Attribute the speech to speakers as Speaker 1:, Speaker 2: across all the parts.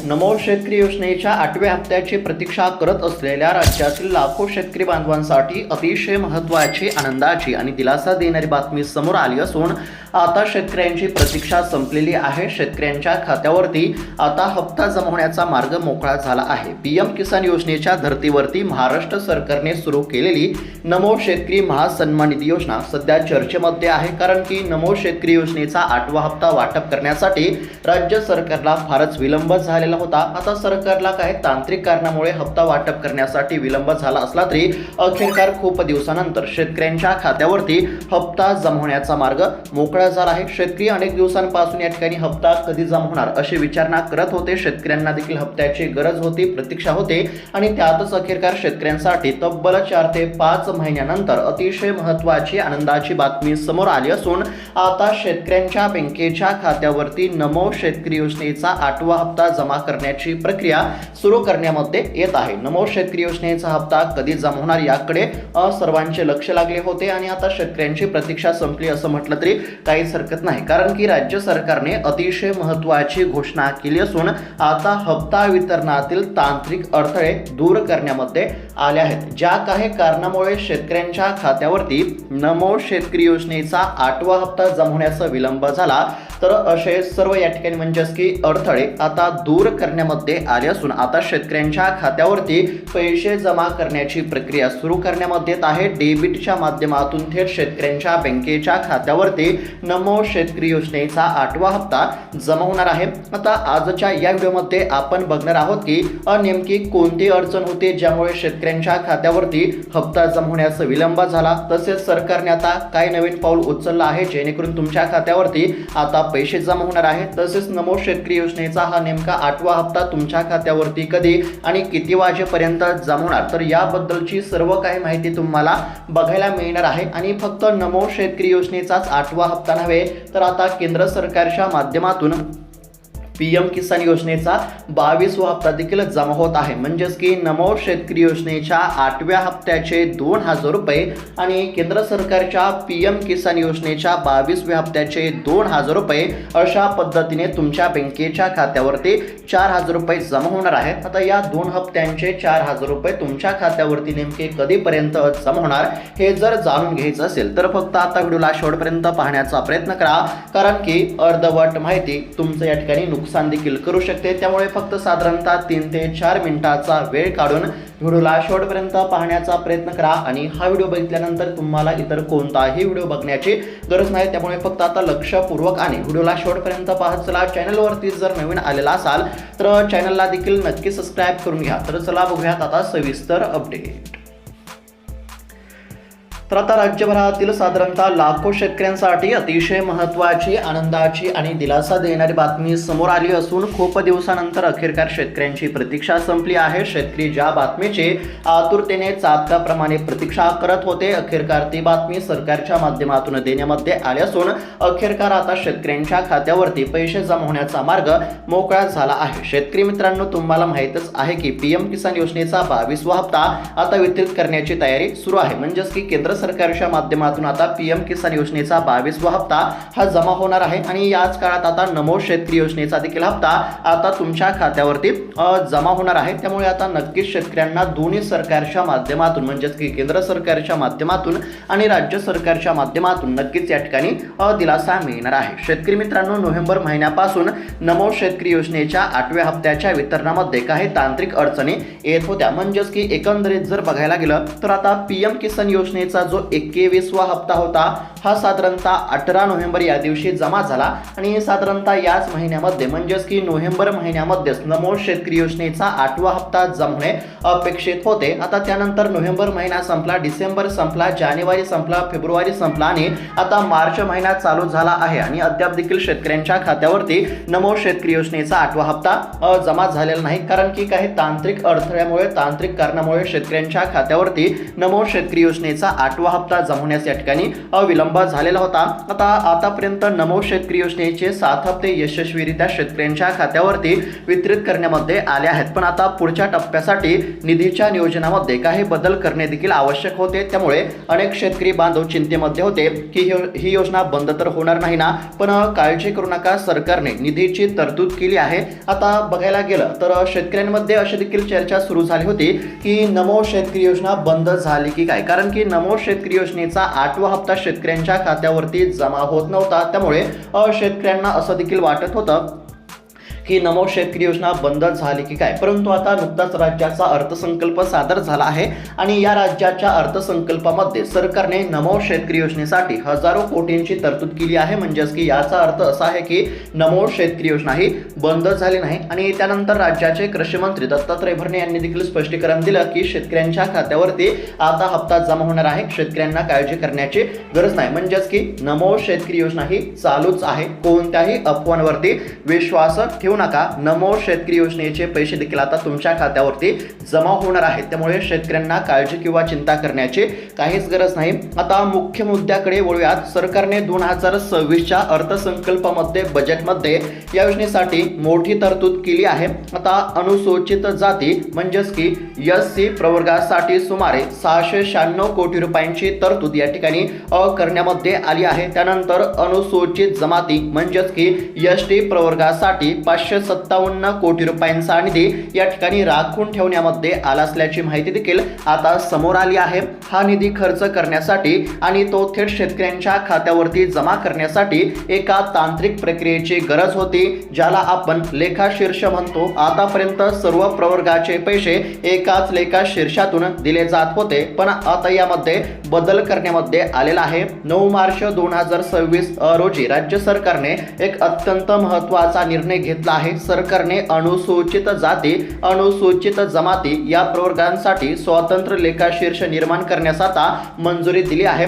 Speaker 1: नमो शेतकरी योजनेच्या 8व्या हप्त्याची प्रतीक्षा करत असलेल्या राज्यातील लाखो शेतकरी बांधवांसाठी अतिशय महत्त्वाची, आनंदाची आणि दिलासा देणारी बातमी समोर आली असून आता शेतकऱ्यांची प्रतीक्षा संपलेली आहे। शेतकऱ्यांच्या खात्यावरती आता हप्ता जमा होण्याचा मार्ग मोकळा झाला आहे। पीएम किसान योजनेच्या धर्तीवरती महाराष्ट्र सरकारने सुरू केलेली नमो शेतकरी महासन्मान निधी योजना सध्या चर्चेमध्ये आहे, कारण की नमो शेतकरी योजनेचा 8वा हप्ता वाटप करण्यासाठी राज्य सरकारला फारच विलंब झालेला होता। आता सरकारला काही तांत्रिक कारणामुळे हप्ता वाटप करण्यासाठी विलंब झाला असला तरी अखेरकार खूप दिवसानंतर शेतकऱ्यांच्या खात्यावरती हप्ता जमा होण्याचा मार्ग मोकळा झाला आहे। शेतकरी अनेक दिवसांपासून या ठिकाणी हप्ता कधी जमा होणार अशी विचारणा करत होते। शेतकऱ्यांना देखील हप्त्याची गरज होती, प्रतीक्षा होते आणि त्यातच अखेरकार शेतकऱ्यांसाठी तब्बल 4 ते 5 महिन्यानंतर अतिशय महत्त्वाची, आनंदाची बातमी समोर आली असून आता शेतकऱ्यांच्या बँकेच्या खात्यावरती नमो शेतकरी योजनेचा 8वा हप्ता जमा करण्याची प्रक्रिया सुरू करण्यामध्ये येत आहे। नमो शेतकरी योजनेचा हप्ता कधी जमा होणार याकडे सर्वांचे लक्ष लागले होते आणि आता शेतकऱ्यांची प्रतीक्षा संपली असं म्हटलं तरी काहीच हरकत नाही, कारण की राज्य सरकारने अतिशय महत्त्वाची घोषणा केली असून आता हप्ता वितरणातील तांत्रिक अडथळे दूर करण्यामध्ये आले आहेत। ज्या काही कारणामुळे शेतकऱ्यांच्या खात्यावरती नमो शेतकरी योजनेचा 8वा हप्ता जमा होण्याचा विलंब झाला, तर असे सर्व या ठिकाणी म्हणजेच की अडथळे आता दूर करण्यामध्ये आले असून आता शेतकऱ्यांच्या खात्यावरती पैसे जमा करण्याची प्रक्रिया सुरू करण्यामध्ये येत आहे। डेबिटच्या माध्यमातून थेट शेतकऱ्यांच्या बँकेच्या खात्यावरती नमो शेतकरी योजनेचा 8वा हप्ता जमा होणार आहे। आता आजच्या या व्हिडिओमध्ये आपण बघणार आहोत की नेमकी कोणती अडचण होते ज्यामुळे शेतकऱ्यांच्या खात्यावरती हप्ता जमा होण्याचा विलंब झाला, तसेच सरकारने आता काय नवीन पाऊल उचललं आहे जेणेकरून तुमच्या खात्यावरती आता पैसे जमा होणार आहेत। तसेच नमो शेतकरी योजनेचा हा नेमका 8वा हप्ता तुमच्या खात्यावरती कधी आणि किती वाजेपर्यंत जमा होणार, तर याबद्दलची सर्व काही माहिती तुम्हाला बघायला मिळणार आहे। आणि फक्त नमो शेतकरी योजनेचाच 8वा हप्ता नव्हे, तर आता केंद्र सरकारच्या माध्यमातून पीएम किसान योजनेचा 22वा हप्ता देखील जमा होत आहे। म्हणजेच की नमो शेतकरी योजनेच्या 8व्या हप्त्याचे 2000 रुपये आणि केंद्र सरकारच्या पीएम किसान योजनेच्या 22व्या हप्त्याचे 2000 रुपये अशा पद्धतीने तुमच्या बँकेच्या खात्यावरती 4000 रुपये जमा होणार आहेत। आता या 2 हप्त्यांचे 4000 रुपये तुमच्या खात्यावरती नेमके कधीपर्यंत जमा होणार हे जर जाणून घ्यायचं असेल तर फक्त आता व्हिडिओला शेवटपर्यंत पाहण्याचा प्रयत्न करा, कारण की अर्धवट माहिती तुमचं या ठिकाणी नुकसान देखील करू शकते। त्यामुळे फक्त साधारणतः 3 ते 4 मिनिटाचा वेळ काढून व्हिडिओला शेवटपर्यंत पाहण्याचा प्रयत्न करा आणि हा व्हिडिओ बघितल्यानंतर तुम्हाला इतर कोणताही व्हिडिओ बघण्याची गरज नाही। त्यामुळे फक्त आता लक्षपूर्वक आणि व्हिडिओला शेवटपर्यंत पाहत चला। चॅनलवरती जर नवीन आलेला असाल तर चॅनलला देखील नक्की सबस्क्राईब करून घ्या। तर चला बघूयात आता सविस्तर अपडेट। तर आता राज्यभरातील साधारणतः लाखो शेतकऱ्यांसाठी अतिशय महत्त्वाची, आनंदाची आणि दिलासा देणारी बातमी समोर आली असून खूप दिवसानंतर अखेरकार शेतकऱ्यांची प्रतीक्षा संपली आहे। शेतकरी ज्या बातमीची आतुरतेने चातकाप्रमाणे प्रतीक्षा करत होते, अखेरकार ती बातमी सरकारच्या माध्यमातून देण्यामध्ये आली असून अखेरकार आता शेतकऱ्यांच्या खात्यावरती पैसे जमा होण्याचा मार्ग मोकळा झाला आहे। शेतकरी मित्रांनो, तुम्हाला माहीतच आहे की पीएम किसान योजनेचा 22वा हप्ता आता वितरित करण्याची तयारी सुरू आहे। म्हणजेच की केंद्र सरकारच्या माध्यमातून आता पीएम किसान योजनेचा 22वा हप्ता हा जमा होणार आहे आणि याच काळात आता नमो शेतकरी योजनेचा देखील हप्ता आता तुमच्या खात्यावरती जमा होणार आहे। त्यामुळे आता नक्कीच शेतकऱ्यांना दोन्ही सरकारच्या माध्यमातून म्हणजेच की केंद्र सरकारच्या माध्यमातून आणि राज्य सरकारच्या माध्यमातून नक्कीच या ठिकाणी दिलासा मिळणार आहे। शेतकरी मित्रांनो, नोव्हेंबर महिन्यापासून नमो शेतकरी योजनेच्या 8व्या हप्त्याच्या वितरणामध्ये काही तांत्रिक अडचणी येत होत्या। म्हणजेच की एकंदरीत जर बघायला गेलं तर आता पीएम किसान योजनेचा जो 21वा हप्ता होता हा साधारणतः 18 नोव्हेंबर या दिवशी जमा झाला आणि साधारणतः याच महिन्यामध्ये म्हणजेच की नोव्हेंबर महिन्यामध्येच नमो शेतकरी योजनेचा 8वा हप्ता जमा होणे अपेक्षित होते। आता त्यानंतर नोव्हेंबर महिना संपला, डिसेंबर संपला, जानेवारी संपला, फेब्रुवारी संपला आणि आता मार्च महिना चालू झाला आहे आणि अद्याप देखील शेतकऱ्यांच्या खात्यावरती नमो शेतकरी योजनेचा 8वा हप्ता जमा झालेला नाही, कारण की काही तांत्रिक अडथळ्यामुळे, तांत्रिक कारणामुळे शेतकऱ्यांच्या खात्यावरती नमो शेतकरी योजनेचा 8वा हप्ता जमा होण्यास या ठिकाणी विलंब झालेला होता। आतापर्यंत नमो शेतकरी योजनेचे 7 हप्ते यशस्वीरित्या शेतकऱ्यांच्या खात्यावरती वितरित करण्यामध्ये आले आहेत, पण आता पुढच्या टप्प्यासाठी निधीच्या नियोजनामध्ये काही बदल करणे देखील आवश्यक होते। त्यामुळे अनेक शेतकरी बांधव चिंतेमध्ये होते की ही योजना बंद तर होणार नाही ना, पण काळजी करू नका, सरकारने निधीची तरतूद केली आहे। आता बघायला गेलं तर शेतकऱ्यांमध्ये अशी देखील चर्चा सुरू झाली होती की नमो शेतकरी योजना बंद झाली की काय, कारण की नमो शेतकरी योजनेचा 8वा हप्ता शेतकऱ्यांच्या खात्यावरती जमा होत नव्हता। त्यामुळे शेतकऱ्यांना असं देखील वाटत होतं की नमो शेतकरी योजना बंद झाली की काय, परंतु आता नुकताच राज्याचा अर्थसंकल्प सादर झाला आहे आणि या राज्याच्या अर्थसंकल्पामध्ये सरकारने नमो शेतकरी योजनेसाठी हजारो कोटींची तरतूद केली आहे। म्हणजेच की याचा अर्थ असा आहे की नमो शेतकरी योजना ही बंद झाली नाही। आणि त्यानंतर राज्याचे कृषी मंत्री दत्तात्रय भरणे यांनी देखील स्पष्टीकरण दिलं की शेतकऱ्यांच्या खात्यावरती आता हप्ता जमा होणार आहे, शेतकऱ्यांना काळजी करण्याची गरज नाही। म्हणजेच की नमो शेतकरी योजना ही चालूच आहे, कोणत्याही अफवांवरती विश्वास ठेवू नका। नमो शेतकरी योजनेचे पैसे देखील आता तुमच्या खात्यावरती जमा होणार आहेत, त्यामुळे शेतकऱ्यांना काळजी किंवा चिंता करण्याची काहीच गरज नाही। आता मुख्य मुद्द्याकडे वळूयात। सरकारने 2026च्या अर्थसंकल्पामध्ये बजेटमध्ये या योजनेसाठी मोठी तरतूद केली आहे। आता अनुसूचित जाती म्हणजेच की SC प्रवर्गासाठी सुमारे 696 कोटी रुपयांची तरतूद या ठिकाणी करण्यामध्ये आली आहे। त्यानंतर अनुसूचित जमाती म्हणजेच की ST प्रवर्गासाठी 557 कोटी रुपयांचा निधी या ठिकाणी राखून ठेवण्यामध्ये आला असल्याची माहिती देखील आता समोर आली आहे। हा निधी खर्च करण्यासाठी आणि तो थेट शेतकऱ्यांच्या खात्यावरती जमा करण्यासाठी एका तांत्रिक प्रक्रियेची गरज होती, ज्याला आपण लेखाशीर्ष म्हणतो। आतापर्यंत सर्व प्रवर्गाचे पैसे एकाच लेखाशीर्षातून दिले जात होते, पण आता यामध्ये बदल करण्यामध्ये आलेला आहे। 9 मार्च 2026 रोजी राज्य सरकारने एक अत्यंत महत्त्वाचा निर्णय घेतला आहे। सरकारने अनुसूचित जाती, अनुसूचित जमाती या प्रवर्गांसाठी स्वतंत्र लेखाशीर्ष निर्माण करण्यास आता मंजुरी दिली आहे।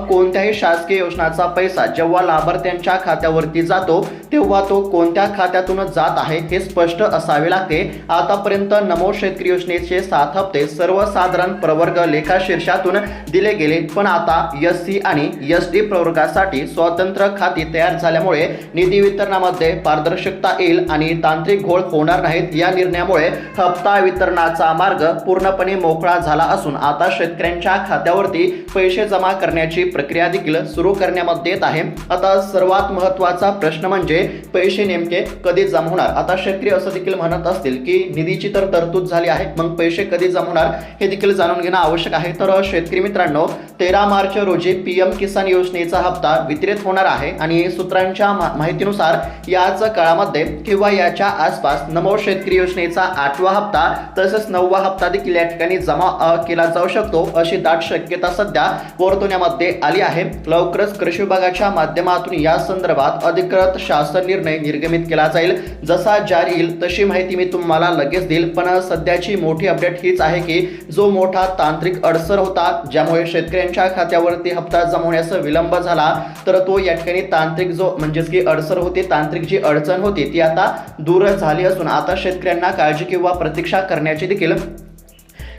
Speaker 1: कोणत्याही शासकीय योजनाचा पैसा जेव्हा लाभार्थ्यांच्या खात्यावरती जातो तेव्हा तो कोणत्या खात्यातून जात आहे हे स्पष्ट असावे लागते। आतापर्यंत नमो शेतकरी योजनेचे 7 हप्ते सर्वसाधारण प्रवर्ग लेखाशीर्षातून दिले गेले, पण आता SC आणि ST प्रवर्गासाठी स्वतंत्र खाती तयार झाल्यामुळे निधी वितरणामध्ये पारदर्शकता येईल आणि तांत्रिक घोळ होणार नाहीत। या निर्णयामुळे हप्ता वितरणाचा मार्ग पूर्णपणे मोकळा झाला असून आता शेतकऱ्यांच्या खात्यावरती पैसे जमा करण्याची प्रक्रिया देखील सुरू करण्यामध्ये येत आहे। आता सर्वात महत्त्वाचा प्रश्न म्हणजे पैसे नेमके कधी जमा होणार। आता शेतकरी असं देखील म्हणत असतील की निधीची तर तरतूद झाली आहे, मग पैसे कधी जमा होणार हे देखील जाणून घेणं आवश्यक आहे। तर शेतकरी मित्रांनो, 13 मार्च रोजी PM किसान योजनेचा हप्ता वितरित होणार आहे आणि सूत्रांच्या माहितीनुसार याच काळामध्ये किंवा याच्या आसपास नमो शेतकरी योजनेचा 8वा हप्ता तसेच 9वा हप्ता देखील या ठिकाणी जमा केला जाऊ शकतो, अशी दाट शक्यता सध्या वर्तवण्यामध्ये आली आहे। लवकरच कृषी विभागाच्या माध्यमातून या संदर्भात अधिकृत शासन निर्णय निर्गमित केला जाईल। जसा जारी येईल तशी माहिती मी तुम्हाला लगेच देईल, पण सध्याची मोठी अपडेट हीच आहे की जो मोठा तांत्रिक अडसर होता ज्यामुळे शेतकऱ्यांच्या खात्यावरती हप्ता जमा होण्यास विलंब झाला, तर तो या ठिकाणी तांत्रिक जो म्हणजेच की अडसर होती, तांत्रिक जी अडचण होती ती आता दूर झाली असून आता शेतकऱ्यांना काळजी किंवा प्रतीक्षा करण्याची देखील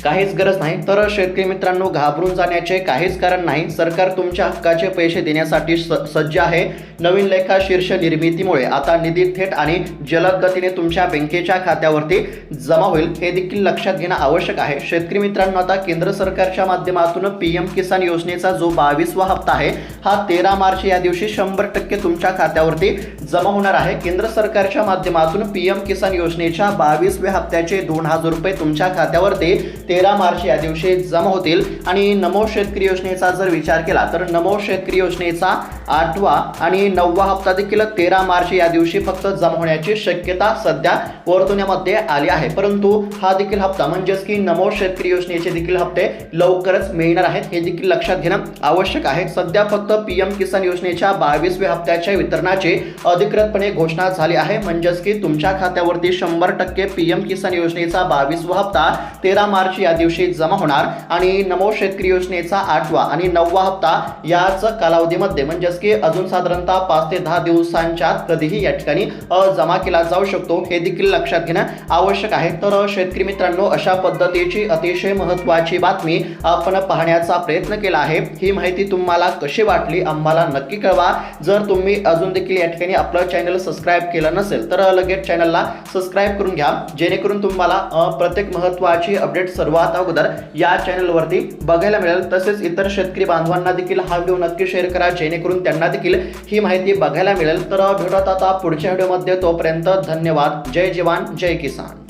Speaker 1: काहीच गरज नाही। तर शेतकरी मित्रांनो, घाबरून जाण्याचे काहीच कारण नाही। सरकार तुमच्या हक्काचे पैसे देण्यासाठी सज्ज आहे। नवीन लेखाशीर्ष निर्मितीमुळे आता निधी थेट आणि जलद गतीने तुमच्या बँकेच्या खात्यावरती जमा होईल, हे देखील लक्षात घेणं आवश्यक आहे। शेतकरी मित्रांनो, आता केंद्र सरकारच्या माध्यमातून PM किसान योजनेचा जो 22वा हप्ता आहे हा 13 मार्च या दिवशी 100% तुमच्या खात्यावरती जमा होणार आहे। केंद्र सरकारच्या माध्यमातून PM किसान योजनेच्या 22व्या हप्त्याचे 2000 रुपये तुमच्या खात्यावरती 13 मार्च या दिवशी जमा होतील। आणि नमो शेतकरी योजनेचा जर विचार केला तर नमो शेतकरी योजनेचा 8वा आणि 9वा हप्ता देखील 13 मार्च या दिवशी फक्त जमा होण्याची शक्यता सध्या वर्तवण्यामध्ये आली आहे, परंतु हा देखील हप्ता म्हणजेच की नमो शेतकरी योजनेचे देखील हप्ते लवकरच मिळणार आहेत, हे देखील लक्षात घेणं आवश्यक आहे। सध्या फक्त PM किसान योजनेच्या 22व्या हप्त्याच्या वितरणाची अधिकृतपणे घोषणा झाली आहे, म्हणजेच की तुमच्या खात्यावरती 100% PM किसान योजनेचा 22वा हप्ता 13 मार्च लाभार्थी या दिवशी जमा होणार आणि नमो शेतकरी योजनेचा 8वा आणि 9वा हप्ता याच कालावधीमध्ये म्हणजेच की अजून साधारणतः 5 ते 10 दिवसांच्या कधीही या ठिकाणी जमा केला जाऊ शकतो, हे देखील लक्षात घेणं आवश्यक आहे. तर शेतकरी मित्रांनो, अशा पद्धतीची अतिशय महत्त्वाची बातमी आपण पाहण्याचा प्रयत्न केला आहे. ही माहिती तुम्हाला कशी वाटली आम्हाला नक्की कळवा. जर तुम्ही अजून देखील या ठिकाणी आपलं चॅनल सबस्क्राईब केलं नसेल तर लगेच चॅनलला सबस्क्राईब करून घ्या, जेणेकरून तुम्हाला प्रत्येक महत्त्वाची अपडेट सर्वात अगोदर या चॅनलवरती बघायला मिळेल. तसेच इतर शेतकरी बांधवांना देखील हा व्हिडिओ नक्की शेअर करा, जेणेकरून त्यांना देखील ही माहिती बघायला मिळेल. तर भेटूयात आता पुढच्या व्हिडिओमध्ये. तोपर्यंत धन्यवाद. जय जवान जय किसान.